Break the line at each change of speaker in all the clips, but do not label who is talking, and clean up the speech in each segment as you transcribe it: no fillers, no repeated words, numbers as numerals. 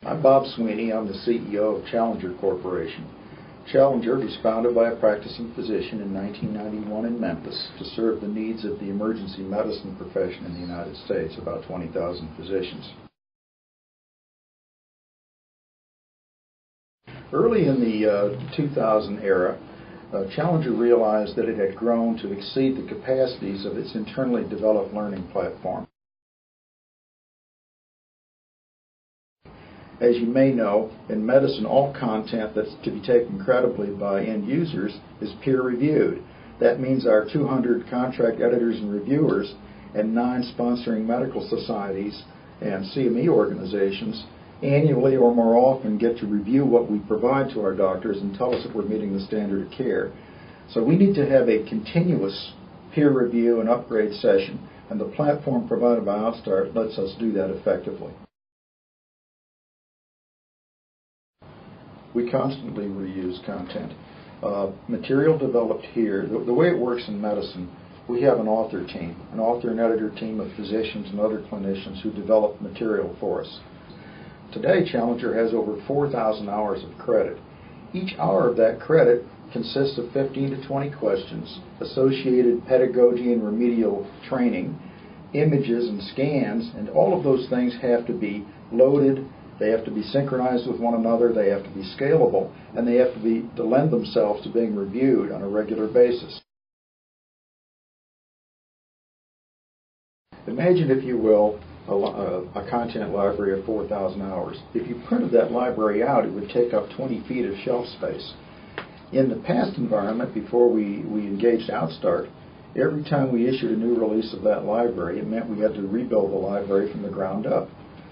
I'm Bob Sweeney. I'm the CEO of Challenger Corporation. Challenger was founded by a practicing physician in 1991 in Memphis to serve the needs of the emergency medicine profession in the United States, about 20,000 physicians. Early in the 2000 era, Challenger realized that it had grown to exceed the capacities of its internally developed learning platform. As you may know, in medicine, all content that's to be taken credibly by end users is peer-reviewed. That means our 200 contract editors and reviewers and 9 sponsoring medical societies and CME organizations annually or more often get to review what we provide to our doctors and tell us if we're meeting the standard of care. So we need to have a continuous peer review and upgrade session, and the platform provided by OutStart lets us do that effectively. We constantly reuse content. Material developed here, the way it works in medicine, we have an author team, an author and editor team of physicians and other clinicians who develop material for us. Today, Challenger has over 4,000 hours of credit. Each hour of that credit consists of 15 to 20 questions, associated pedagogy and remedial training, images and scans, and all of those things have to be loaded. They have to be synchronized with one another, they have to be scalable, and they have to lend themselves to being reviewed on a regular basis. Imagine, if you will, a content library of 4,000 hours. If you printed that library out, it would take up 20 feet of shelf space. In the past environment, before we engaged OutStart, every time we issued a new release of that library, it meant we had to rebuild the library from the ground up.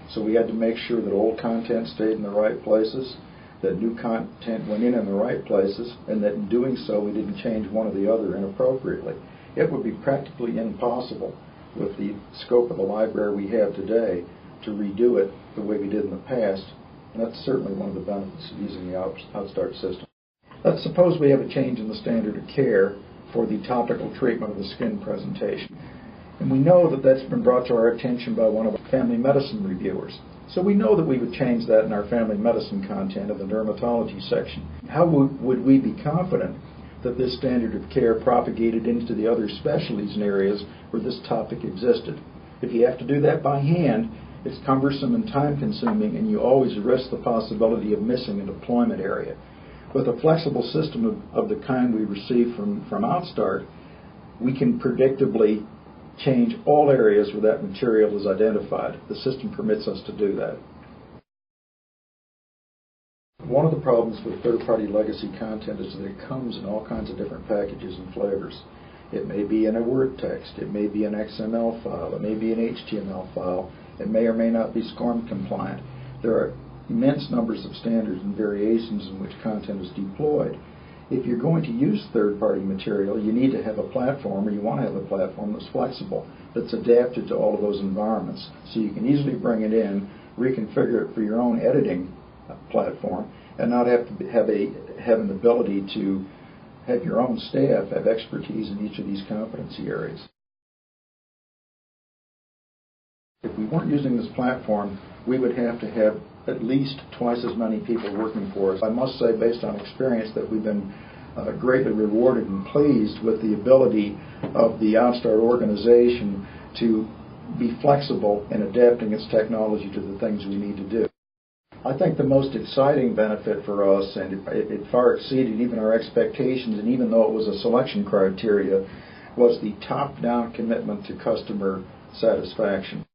So we had to make sure that old content stayed in the right places, that new content went in the right places, and that in doing so we didn't change one or the other inappropriately. It would be practically impossible with the scope of the library we have today to redo it the way we did in the past, and that's certainly one of the benefits of using the OutStart system. Let's suppose we have a change in the standard of care for the topical treatment of the skin presentation. And we know that that's been brought to our attention by one of our family medicine reviewers. So we know that we would change that in our family medicine content of the dermatology section. How would we be confident that this standard of care propagated into the other specialties and areas where this topic existed? If you have to do that by hand, it's cumbersome and time-consuming, and you always risk the possibility of missing a deployment area. With a flexible system of the kind we receive from OutStart, we can predictably change all areas where that material is identified. The system permits us to do that. One of the problems with third-party legacy content is that it comes in all kinds of different packages and flavors. It may be in a Word text, it may be an XML file, it may be an HTML file, it may or may not be SCORM compliant. There are immense numbers of standards and variations in which content is deployed. If you're going to use third-party material, you need to have a platform, or you want to have a platform that's flexible, that's adapted to all of those environments. So you can easily bring it in, reconfigure it for your own editing platform, and not have to have an ability to have your own staff have expertise in each of these competency areas. If we weren't using this platform, we would have to have at least twice as many people working for us. I must say, based on experience, that we've been greatly rewarded and pleased with the ability of the OutStart organization to be flexible in adapting its technology to the things we need to do. I think the most exciting benefit for us, and it far exceeded even our expectations, and even though it was a selection criteria, was the top-down commitment to customer satisfaction.